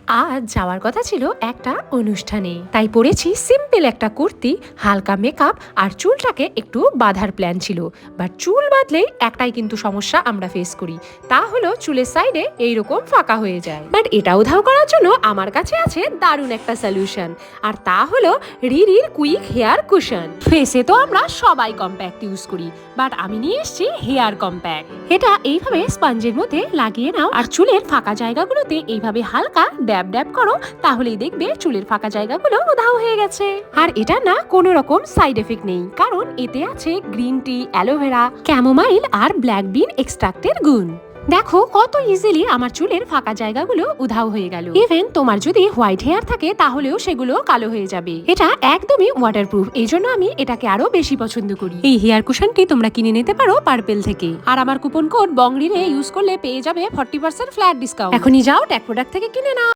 আজ যাওয়ার কথা ছিল একটা অনুষ্ঠানে, তাই পরেছি সিম্পল একটা কুর্তি, হালকা মেকআপ আর চুলটাকে একটু বাঁধার প্ল্যান ছিল। বাট চুল বাঁধলেই একটাই কিন্তু সমস্যা আমরা ফেস করি, তা হলো চুলের সাইডে এইরকম ফাঁকা হয়ে যায়। বাট এটা উধাও করার জন্য আমার কাছে আছে দারুণ একটা সলিউশন, আর তা হলো রিরির কুইক হেয়ার কুশন। ফেসে তো আমরা সবাই কম্প্যাক্ট ইউজ করি, বাট আমি নিয়ে এসেছি হেয়ার কম্প্যাক্ট। এটা এইভাবে স্পঞ্জের মধ্যে লাগিয়ে নাও আর চুলের ফাঁকা জায়গাগুলোতে এইভাবে হালকা ড্যাব ড্যাব করো, তাহলেই দেখবে চুলের ফাঁকা জায়গাগুলো উধাও হয়ে গেছে। আর এটা না কোনো রকম সাইড এফেক্ট নেই, কারণ এতে আছে গ্রিন টি, অ্যালোভেরা, ক্যামোমাইল আর ব্ল্যাক বিন এক্সট্রাক্টের গুণ। দেখো কত ইজিলি আমার চুলের ফাঁকা জায়গাগুলো উধাও হয়ে গেল। ইভেন তোমার যদি হোয়াইট হেয়ার থাকে তাহলেও সেগুলো কালো হয়ে যাবে। এটা একদমই ওয়াটারপ্রুফ, এই জন্য আমি এটাকে আরো বেশি পছন্দ করি। এই হেয়ার কুশনটি তোমরা কিনে নিতে পারো পার্পেল থেকে, আর আমার কুপন কোড বংরিরে ইউজ করলে পেয়ে যাবে 40% ফ্ল্যাট ডিসকাউন্ট। এখনই যাও ট্যাগ প্রোডাক্ট থেকে কিনে নাও।